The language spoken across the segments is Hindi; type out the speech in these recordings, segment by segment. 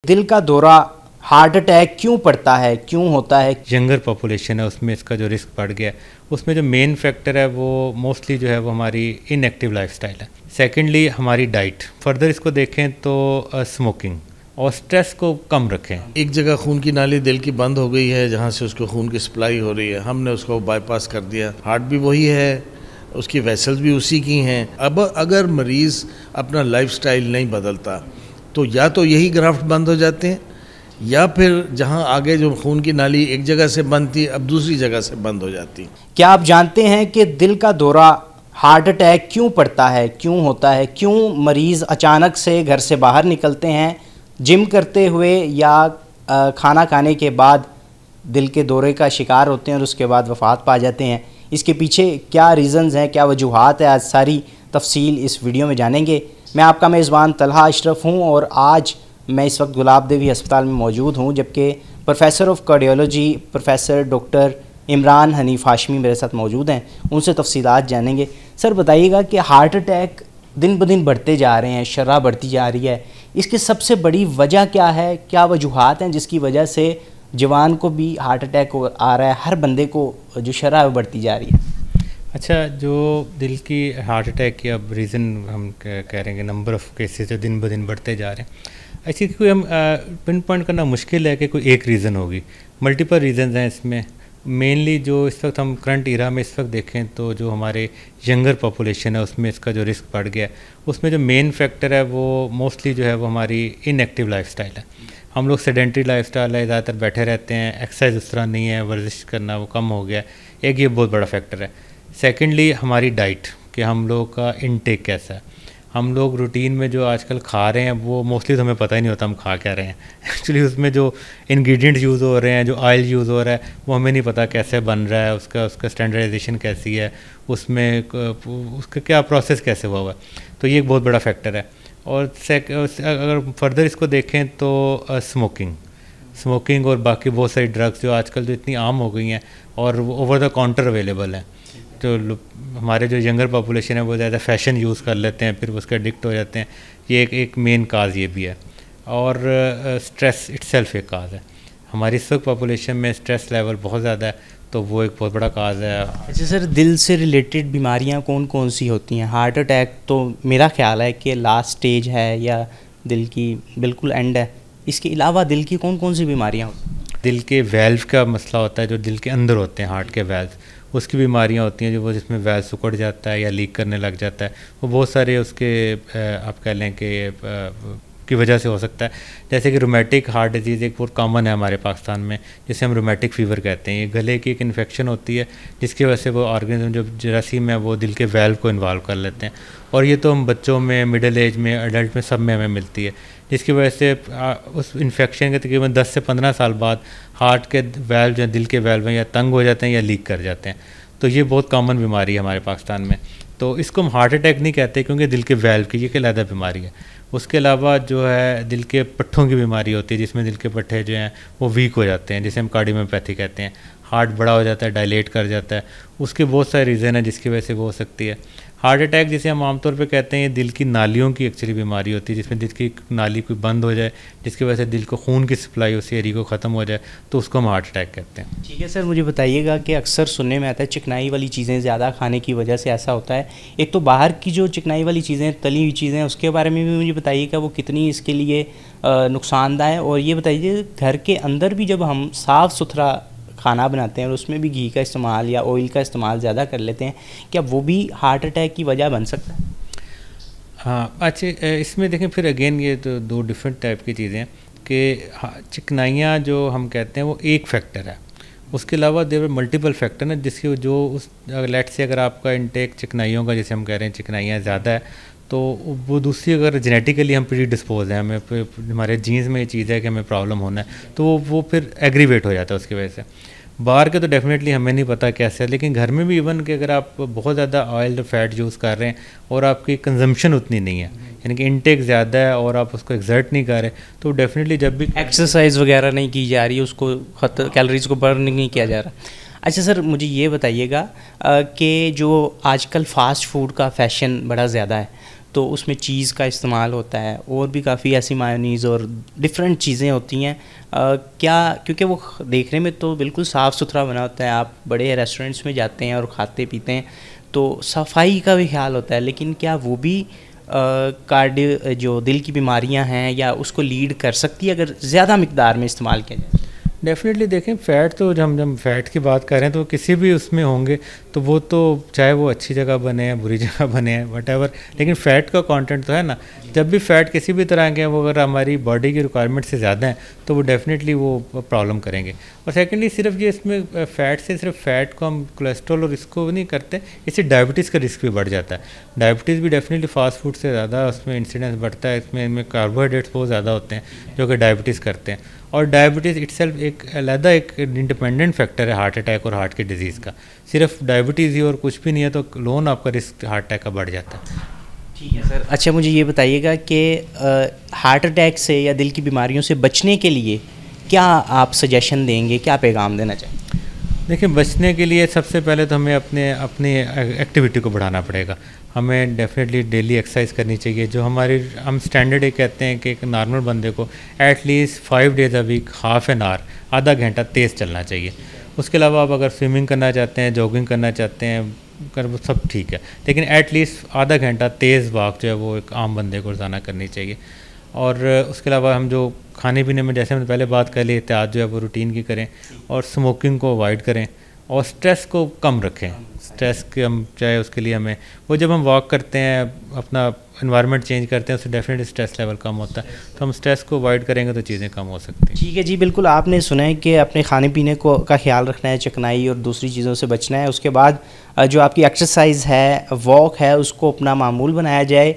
दिल का दौरा, हार्ट अटैक क्यों पड़ता है, क्यों होता है? यंगर पॉपुलेशन है उसमें इसका जो रिस्क बढ़ गया है, उसमें जो मेन फैक्टर है वो मोस्टली जो है वो हमारी इनएक्टिव लाइफस्टाइल है। सेकेंडली हमारी डाइट, फर्दर इसको देखें तो स्मोकिंग और स्ट्रेस को कम रखें। एक जगह खून की नाली दिल की बंद हो गई है जहाँ से उसको खून की सप्लाई हो रही है, हमने उसको बाईपास कर दिया। हार्ट भी वही है, उसकी वेसल्स भी उसी की हैं। अब अगर मरीज़ अपना लाइफस्टाइल नहीं बदलता तो या तो यही ग्राफ्ट बंद हो जाते हैं या फिर जहां आगे जो खून की नाली एक जगह से बंद थी अब दूसरी जगह से बंद हो जाती। क्या आप जानते हैं कि दिल का दौरा, हार्ट अटैक क्यों पड़ता है, क्यों होता है, क्यों मरीज़ अचानक से घर से बाहर निकलते हैं जिम करते हुए या खाना खाने के बाद दिल के दौरे का शिकार होते हैं और उसके बाद वफ़ात पा जाते हैं? इसके पीछे क्या रीज़न्स हैं, क्या वजूहात है, आज सारी तफसील इस वीडियो में जानेंगे। मैं आपका मेज़बान तलहा अशरफ हूँ और आज मैं इस वक्त गुलाब देवी अस्पताल में मौजूद हूँ, जबकि professor of cardiology professor doctor Imran Hanif Hashmi मेरे साथ मौजूद हैं। उनसे तफसीलात जानेंगे। सर बताइएगा कि हार्ट अटैक दिन ब दिन बढ़ते जा रहे हैं, शरह बढ़ती जा रही है, इसकी सबसे बड़ी वजह क्या है, क्या वजूहात हैं जिसकी वजह से जवान को भी हार्ट अटैक आ रहा है, हर बंदे को जो शरह बढ़ती जा रही है? अच्छा, जो दिल की हार्ट अटैक की अब रीज़न हम कह रहे हैं कि नंबर ऑफ़ केसेस जो दिन ब दिन बढ़ते जा रहे हैं, ऐसी कोई हम पिन पॉइंट करना मुश्किल है कि कोई एक रीज़न होगी। मल्टीपल रीज़न्स हैं इसमें। मेनली जो इस वक्त हम करंट इरा में इस वक्त देखें तो जो हमारे यंगर पॉपुलेशन है उसमें इसका जो रिस्क बढ़ गया है, उसमें जो मेन फैक्टर है वो मोस्टली जो है वो हमारी इनएक्टिव लाइफस्टाइल है। हम लोग सेडेंटरी लाइफस्टाइल है, ज़्यादातर बैठे रहते हैं, एक्सरसाइज उस तरह नहीं है, वर्जिश करना वो कम हो गया। एक ये बहुत बड़ा फैक्टर है। सेकेंडली हमारी डाइट, कि हम लोग का इनटेक कैसा है। हम लोग रूटीन में जो आजकल खा रहे हैं वो मोस्टली तो हमें पता ही नहीं होता हम खा क्या रहे हैं। एक्चुअली उसमें जो इंग्रेडिएंट्स यूज़ हो रहे हैं, जो ऑयल यूज़ हो रहा है, वो हमें नहीं पता कैसे बन रहा है, उसका स्टैंडर्डाइजेशन कैसी है, उसमें उसका क्या प्रोसेस कैसे हुआ है। तो ये एक बहुत बड़ा फैक्टर है। और अगर फर्दर इसको देखें तो स्मोकिंग और बाकी बहुत सारी ड्रग्स जो आजकल जो इतनी आम हो गई हैं और वो ओवर द काउंटर अवेलेबल हैं। जो हमारे जो यंगर पॉपुलेशन है वो ज़्यादा फैशन यूज़ कर लेते हैं, फिर उसके एडिक्ट हो जाते हैं। ये एक मेन काज ये भी है। और स्ट्रेस इटसेल्फ एक काज है। हमारी इस वक्त पॉपुलेशन में स्ट्रेस लेवल बहुत ज़्यादा है, तो वो एक बहुत बड़ा काज है। अच्छा सर, दिल से रिलेटेड बीमारियां कौन कौन सी होती हैं? हार्ट अटैक तो मेरा ख्याल है कि लास्ट स्टेज है या दिल की बिल्कुल एंड है। इसके अलावा दिल की कौन कौन सी बीमारियाँ होती हैं? दिल के वेल्व का मसला होता है, जो दिल के अंदर होते हैं हार्ट के वेल्व, उसकी बीमारियां होती हैं जो वो जिसमें वेल्व सिकुड़ जाता है या लीक करने लग जाता है। वो बहुत सारे उसके आप कह लें कि की वजह से हो सकता है। जैसे कि रोमेटिक हार्ट डिजीज़ एक बहुत कॉमन है हमारे पाकिस्तान में, जिसे हम रोमेटिक फ़ीवर कहते हैं। ये गले की एक इन्फेक्शन होती है जिसकी वजह से वो ऑर्गेनिज्म जो जरासीम है वो दिल के वेल्व को इन्वॉल्व कर लेते हैं। और ये तो हम बच्चों में, मिडिल एज में, एडल्ट में सब में हमें मिलती है, जिसकी वजह से उस इन्फेक्शन के तकरीबन 10 से 15 साल बाद हार्ट के वेल्व जो दिल के वेल्व हैं या तंग हो जाते हैं या लीक कर जाते हैं। तो ये बहुत कॉमन बीमारी है हमारे पाकिस्तान में। तो इसको हम हार्ट अटैक नहीं कहते क्योंकि दिल के वेल्व की ये एक अलग बीमारी है। उसके अलावा जो है दिल के पट्ठों की बीमारी होती है, जिसमें दिल के पट्टे जो हैं वो वीक हो जाते हैं, जिसे हम कार्डियोमायोपैथी कहते हैं। हार्ट बड़ा हो जाता है, डायलेट कर जाता है। उसके बहुत सारे रीज़न है जिसकी वजह से वो हो सकती है। हार्ट अटैक जिसे हम आमतौर पे कहते हैं, ये दिल की नालियों की एक्चुअली बीमारी होती है, जिसमें दिल की नाली कोई बंद हो जाए, जिसकी वजह से दिल को खून की सप्लाई उस एरिया को ख़त्म हो जाए, तो उसको हम हार्ट अटैक कहते हैं। ठीक है सर, मुझे बताइएगा कि अक्सर सुनने में आता है चिकनाई वाली चीज़ें ज़्यादा खाने की वजह से ऐसा होता है। एक तो बाहर की जो चिकनाई वाली चीज़ें, तली हुई चीज़ें, उसके बारे में भी मुझे बताइएगा वो कितनी इसके लिए नुकसानदायक है। और ये बताइए घर के अंदर भी जब हम साफ़ सुथरा खाना बनाते हैं और उसमें भी घी का इस्तेमाल या ऑयल का इस्तेमाल ज़्यादा कर लेते हैं, क्या वो भी हार्ट अटैक की वजह बन सकता है? हाँ, अच्छा, इसमें देखें फिर अगेन ये तो दो डिफरेंट टाइप की चीज़ें हैं कि चिकनाइयाँ जो हम कहते हैं वो एक फैक्टर है। उसके अलावा देवर मल्टीपल फैक्टर ना, जिसकी जो उस लेट से अगर आपका इनटेक चिकनाइयों का, जैसे हम कह रहे हैं चिकनाइयाँ ज़्यादा है, तो वो दूसरी अगर जेनेटिकली हम प्री डिस्पोज हैं, हमें हमारे जीन्स में ये चीज़ है कि हमें प्रॉब्लम होना है, तो वो फिर एग्रीवेट हो जाता है उसकी वजह से। बाहर के तो डेफिनेटली हमें नहीं पता कैसे है, लेकिन घर में भी इवन कि अगर आप बहुत ज़्यादा ऑयल और फैट यूज़ कर रहे हैं और आपकी कंजम्पशन उतनी नहीं है, यानी कि इनटेक ज़्यादा है और आप उसको एक्सर्ट नहीं कर रहे, तो डेफिनेटली जब भी एक्सरसाइज वगैरह नहीं की जा रही, उसको कैलोरीज को बर्न नहीं किया जा रहा। अच्छा सर, मुझे ये बताइएगा कि जो आजकल फ़ास्ट फूड का फैशन बड़ा ज़्यादा है, तो उसमें चीज़ का इस्तेमाल होता है और भी काफ़ी ऐसी मायोनीज़ और डिफरेंट चीज़ें होती हैं। क्या क्योंकि वो देखने में तो बिल्कुल साफ़ सुथरा बना होता है, आप बड़े रेस्टोरेंट्स में जाते हैं और खाते पीते हैं तो सफाई का भी ख्याल होता है, लेकिन क्या वो भी कार्डियो जो दिल की बीमारियां हैं या उसको लीड कर सकती है अगर ज़्यादा मिकदार में इस्तेमाल किया जाए? डेफिनेटली देखें, फ़ैट तो जब फ़ैट की बात कर रहे हैं तो किसी भी उसमें होंगे, तो वो तो चाहे वो अच्छी जगह बने हैं बुरी जगह बने हैं वटेवर, लेकिन फ़ैट का कंटेंट तो है ना। जब भी फ़ैट किसी भी तरह के वो अगर हमारी बॉडी की रिक्वायरमेंट से ज़्यादा हैं तो वो डेफिनेटली वो प्रॉब्लम करेंगे। और सेकेंडली सिर्फ ये इसमें फ़ैट से सिर्फ फ़ैट को हम कोलेस्ट्रॉल और इसको नहीं करते, इससे डायबिटीज़ का रिस्क भी बढ़ जाता है। डायबिटीज़ भी डेफिनेटली फास्ट फूड से ज़्यादा उसमें इंसिडेंस बढ़ता है, इसमें कार्बोहाइड्रेट्स बहुत ज़्यादा होते हैं जो कि डायबिटीज़ करते हैं। और डायबिटीज़ इटसेल्फ एक अलग एक इंडिपेंडेंट फैक्टर है हार्ट अटैक और हार्ट की डिजीज़ का। सिर्फ डायबिटीज़ ही और कुछ भी नहीं है तो लोन आपका रिस्क हार्ट अटैक का बढ़ जाता है। ठीक है सर। अच्छा, मुझे ये बताइएगा कि हार्ट अटैक से या दिल की बीमारियों से बचने के लिए क्या आप सजेशन देंगे, क्या पैगाम देना चाहेंगे? देखिए, बचने के लिए सबसे पहले तो हमें अपनी एक्टिविटी को बढ़ाना पड़ेगा। हमें डेफिनेटली डेली एक्सरसाइज करनी चाहिए। जो हम स्टैंडर्ड ये कहते हैं कि एक नॉर्मल बंदे को at least 5 days a week half an hour आधा घंटा तेज़ चलना चाहिए। उसके अलावा आप अगर स्विमिंग करना चाहते हैं, जॉगिंग करना चाहते हैं, कर वो सब ठीक है, लेकिन एटलीस्ट आधा घंटा तेज़ वॉक जो है वो एक आम बंदे को रोज़ाना करनी चाहिए। और उसके अलावा हम जो खाने पीने में, जैसे हमने पहले बात कर ली, एहतियात जो है वो रूटीन की करें और स्मोकिंग को अवॉइड करें और स्ट्रेस को कम रखें। स्ट्रेस के हम चाहे उसके लिए हमें वो जब हम वॉक करते हैं, अपना इन्वायरमेंट चेंज करते हैं, उससे डेफिनेटली स्ट्रेस लेवल कम होता है। तो हम स्ट्रेस को अवॉइड करेंगे तो चीज़ें कम हो सकती हैं। ठीक है जी, बिल्कुल आपने सुना है कि अपने खाने पीने को का ख्याल रखना है, चिकनाई और दूसरी चीज़ों से बचना है। उसके बाद जो आपकी एक्सरसाइज है, वॉक है, उसको अपना मामूल बनाया जाए।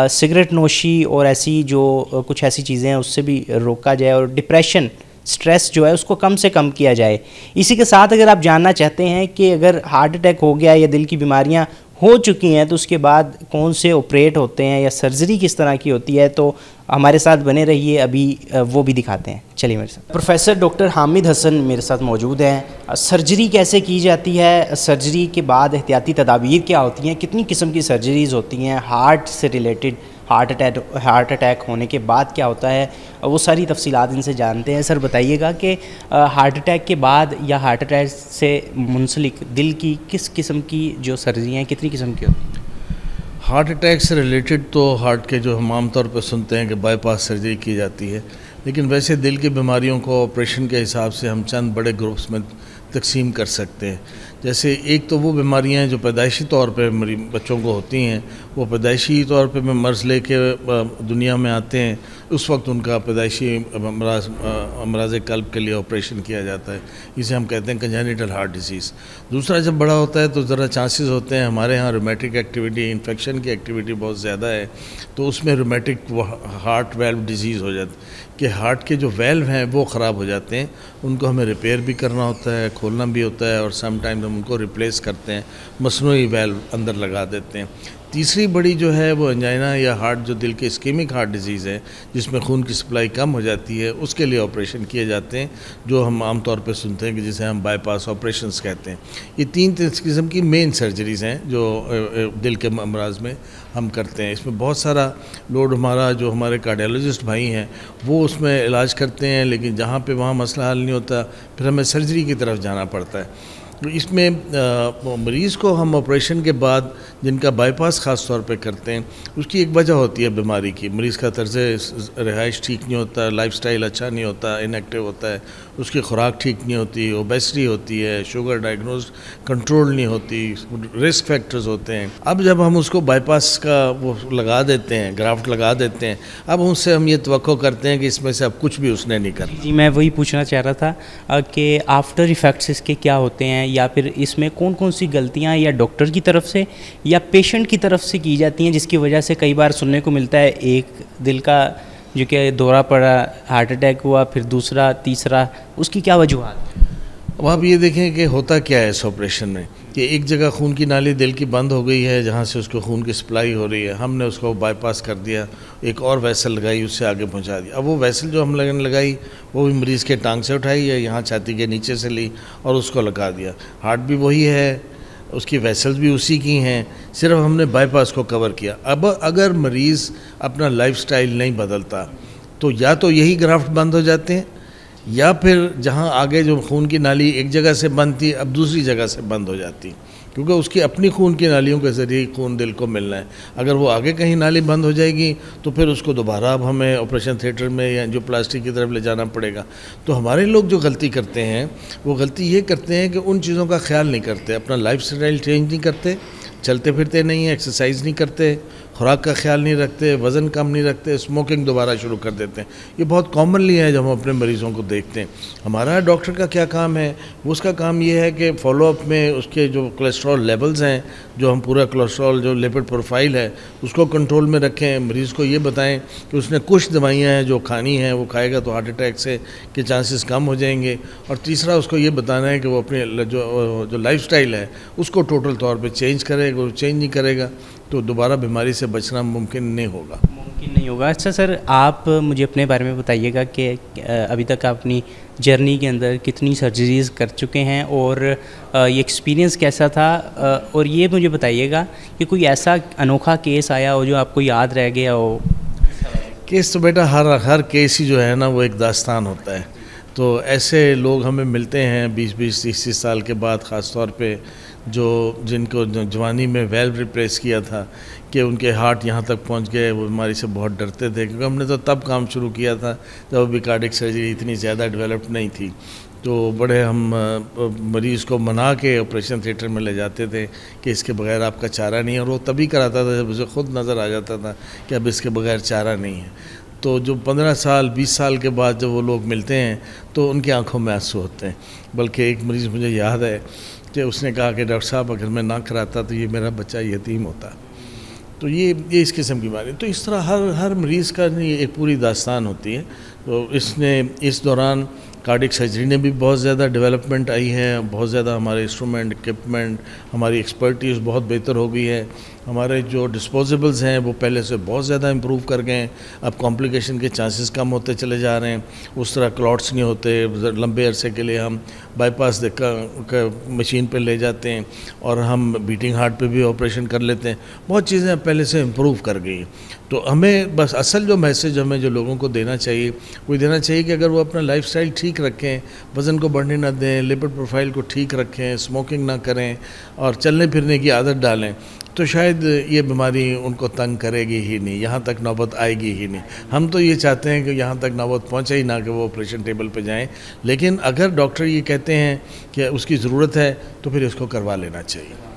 सिगरेट नोशी और ऐसी जो कुछ ऐसी चीज़ें हैं उससे भी रोका जाए और डिप्रेशन, स्ट्रेस जो है उसको कम से कम किया जाए। इसी के साथ अगर आप जानना चाहते हैं कि अगर हार्ट अटैक हो गया या दिल की बीमारियां हो चुकी हैं तो उसके बाद कौन से ऑपरेट होते हैं या सर्जरी किस तरह की होती है, तो हमारे साथ बने रहिए, अभी वो भी दिखाते हैं। चलिए मेरे साथ प्रोफेसर डॉक्टर हामिद हसन मेरे साथ मौजूद हैं। सर्जरी कैसे की जाती है, सर्जरी के बाद एहतियाती तदाबीर क्या होती हैं, कितनी किस्म की सर्जरीज़ होती हैं, हार्ट से रिलेटेड हार्ट अटैक होने के बाद क्या होता है, वो सारी तफसीलात इनसे जानते हैं। सर बताइएगा कि हार्ट अटैक के बाद या हार्ट अटैक से मुंसलिक दिल की किस किस्म की जो सर्जरी हैं कितनी किस्म की होती हैं? हार्ट अटैक से रिलेटेड तो हार्ट के जो हम आमतौर पर सुनते हैं कि बाईपास सर्जरी की जाती है, लेकिन वैसे दिल की बीमारियों को ऑपरेशन के हिसाब से हम चंद बड़े ग्रुप्स में तकसीम कर सकते हैं। जैसे एक तो वो बीमारियां हैं जो पैदाइशी तौर पे बच्चों को होती हैं, वो पैदाइशी तौर पे मर्ज़ लेके दुनिया में आते हैं, उस वक्त उनका पैदाइशी अमराज कल्ब के लिए ऑपरेशन किया जाता है। इसे हम कहते हैं कंजेनिटल हार्ट डिसीज़। दूसरा, जब बड़ा होता है तो ज़रा चांसेस होते हैं, हमारे यहाँ रोमेटिक एक्टिविटी, इन्फेक्शन की एक्टिविटी बहुत ज़्यादा है, तो उसमें रोमेटिक हार्ट वेल्व डिजीज़ हो जाती है कि हार्ट के जो वेल्व हैं वो ख़राब हो जाते हैं, उनको हमें रिपेयर भी करना होता है, खोलना भी होता है, और समटाइम हम उनको रिप्लेस करते हैं, मसनूई वेल्व अंदर लगा देते हैं। तीसरी बड़ी जो है वो एंजाइना या हार्ट, जो दिल के इस्केमिक हार्ट डिजीज़ है जिसमें खून की सप्लाई कम हो जाती है, उसके लिए ऑपरेशन किए जाते हैं, जो हम आम तौर पे सुनते हैं कि जिसे हम बाईपास ऑपरेशंस कहते हैं। ये 3 किस्म की मेन सर्जरीज़ हैं जो दिल के अमराज में हम करते हैं। इसमें बहुत सारा लोड हमारे कार्डियोलॉजिस्ट भाई हैं वो उसमें इलाज करते हैं, लेकिन जहाँ पे वहाँ मसला हल नहीं होता फिर हमें सर्जरी की तरफ जाना पड़ता है। तो इसमें मरीज़ को हम ऑपरेशन के बाद जिनका बाईपास ख़ास तौर पे करते हैं, उसकी एक वजह होती है बीमारी की। मरीज़ का तर्ज़ रिहाइश ठीक नहीं होता, लाइफस्टाइल अच्छा नहीं होता, इनएक्टिव होता है, उसकी खुराक ठीक नहीं होती, ओबेसिटी होती है, शुगर डायग्नोज कंट्रोल नहीं होती, रिस्क फैक्टर्स होते हैं। अब जब हम उसको बाईपास का वो लगा देते हैं, ग्राफ्ट लगा देते हैं, अब उससे हम ये तवक्को करते हैं कि इसमें से अब कुछ भी उसने नहीं करना। जी, मैं वही पूछना चाह रहा था कि आफ्टर इफ़ेक्ट्स इसके क्या होते हैं, या फिर इसमें कौन कौन सी गलतियां या डॉक्टर की तरफ से या पेशेंट की तरफ से की जाती हैं, जिसकी वजह से कई बार सुनने को मिलता है एक दिल का जो कि दौरा पड़ा, हार्ट अटैक हुआ, फिर दूसरा, तीसरा, उसकी क्या वजूहत? अब आप ये देखें कि होता क्या है इस ऑपरेशन में, कि एक जगह खून की नाली दिल की बंद हो गई है जहाँ से उसको खून की सप्लाई हो रही है, हमने उसको बाईपास कर दिया, एक और वैसल लगाई, उससे आगे पहुँचा दिया। अब वो वैसल जो हम लगाई वो भी मरीज़ के टांग से उठाई या यहाँ छाती के नीचे से ली और उसको लगा दिया। हार्ट भी वही है, उसकी वेसल्स भी उसी की हैं, सिर्फ हमने बाईपास को कवर किया। अब अगर मरीज़ अपना लाइफस्टाइल नहीं बदलता तो या तो यही ग्राफ्ट बंद हो जाते हैं, या फिर जहाँ आगे जो खून की नाली एक जगह से बंद थी अब दूसरी जगह से बंद हो जाती, क्योंकि उसकी अपनी खून की नालियों के ज़रिए खून दिल को मिलना है। अगर वो आगे कहीं नाली बंद हो जाएगी तो फिर उसको दोबारा अब हमें ऑपरेशन थिएटर में या जो प्लास्टिक की तरफ ले जाना पड़ेगा। तो हमारे लोग जो गलती करते हैं वो गलती ये करते हैं कि उन चीज़ों का ख्याल नहीं करते, अपना लाइफस्टाइल चेंज नहीं करते, चलते फिरते नहीं हैं, एक्सरसाइज नहीं करते, खुराक का ख्याल नहीं रखते, वज़न कम नहीं रखते, स्मोकिंग दोबारा शुरू कर देते हैं। ये बहुत कॉमनली है जब हम अपने मरीज़ों को देखते हैं। हमारा डॉक्टर का क्या काम है, उसका काम ये है कि फॉलोअप में उसके जो कोलेस्ट्रॉल लेवल्स हैं, जो हम पूरा कोलेस्ट्रॉल जो लिपिड प्रोफाइल है उसको कंट्रोल में रखें। मरीज़ को ये बताएं कि उसने कुछ दवाइयाँ हैं जो खानी हैं, वो खाएगा तो हार्ट अटैक से के चांसेस कम हो जाएंगे। और तीसरा उसको ये बताना है कि वो अपने जो लाइफस्टाइल है उसको टोटल तौर पे चेंज करेगा। वो चेंज नहीं करेगा तो दोबारा बीमारी से बचना मुमकिन नहीं होगा। अच्छा सर, आप मुझे अपने बारे में बताइएगा कि अभी तक आप अपनी जर्नी के अंदर कितनी सर्जरीज़ कर चुके हैं और ये एक्सपीरियंस कैसा था, और ये मुझे बताइएगा कि कोई ऐसा अनोखा केस आया हो जो आपको याद रह गया हो। केस तो बेटा हर केस ही जो है ना वो एक दास्तान होता है। तो ऐसे लोग हमें मिलते हैं 20-20, 30-30 साल के बाद, ख़ास तौर पे जिनको जवानी में वेल्व रिप्लेस किया था कि उनके हार्ट यहाँ तक पहुँच गए, वो बीमारी से बहुत डरते थे, क्योंकि हमने तो तब काम शुरू किया था जब अभी कार्डियक सर्जरी इतनी ज़्यादा डेवलप्ड नहीं थी। तो बड़े हम मरीज़ को मना के ऑपरेशन थिएटर में ले जाते थे कि इसके बगैर आपका चारा नहीं है, और वो तभी कराता था जब उसे खुद नज़र आ जाता था कि अब इसके बगैर चारा नहीं है। तो जो 15 साल 20 साल के बाद जब वो लोग मिलते हैं तो उनकी आंखों में आंसू होते हैं। बल्कि एक मरीज़ मुझे याद है कि उसने कहा कि डॉक्टर साहब अगर मैं ना कराता तो ये मेरा बच्चा यतीम होता। तो ये इस किस्म की बीमारी, तो इस तरह हर मरीज़ का एक पूरी दास्तान होती है। तो इस दौरान कार्डियक सर्जरी ने भी बहुत ज़्यादा डेवलपमेंट आई है, बहुत ज़्यादा हमारे इंस्ट्रूमेंट, इक्विपमेंट, हमारी एक्सपर्टीज़ बहुत बेहतर हो गई है। हमारे जो डिस्पोजेबल्स हैं वो पहले से बहुत ज़्यादा इम्प्रूव कर गए हैं। अब कॉम्प्लिकेशन के चांसेस कम होते चले जा रहे हैं, उस तरह क्लॉट्स नहीं होते। लंबे अरसे के लिए हम बाईपास मशीन पे ले जाते हैं और हम बीटिंग हार्ट पे भी ऑपरेशन कर लेते हैं। बहुत चीज़ें पहले से इम्प्रूव कर गई हैं। तो हमें बस असल जो मैसेज हमें जो लोगों को देना चाहिए वो देना चाहिए कि अगर वो अपना लाइफस्टाइल ठीक रखें, वज़न को बढ़ने ना दें, लिपिड प्रोफाइल को ठीक रखें, स्मोकिंग ना करें और चलने फिरने की आदत डालें, तो शायद ये बीमारी उनको तंग करेगी ही नहीं, यहाँ तक नौबत आएगी ही नहीं। हम तो ये चाहते हैं कि यहाँ तक नौबत पहुँचे ही ना कि वो ऑपरेशन टेबल पे जाएं। लेकिन अगर डॉक्टर ये कहते हैं कि उसकी ज़रूरत है तो फिर इसको करवा लेना चाहिए।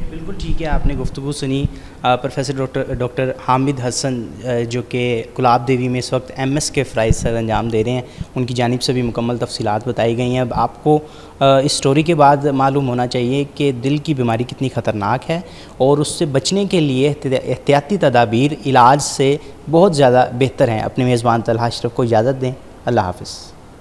बिल्कुल ठीक है, आपने गुफ्तगू सुनी प्रोफेसर डॉक्टर हामिद हसन जो कि गुलाब देवी में इस वक्त MS के फ़राइज़ सर अंजाम दे रहे हैं, उनकी जानिब से भी मुकम्मल तफसीलात बताई गई हैं। अब आपको इस स्टोरी के बाद मालूम होना चाहिए कि दिल की बीमारी कितनी ख़तरनाक है और उससे बचने के लिए एहतियाती तदाबीर इलाज से बहुत ज़्यादा बेहतर हैं। अपने मेज़बान तलहा अशरफ को इजाज़त दें। अल्लाह हाफ़िज़।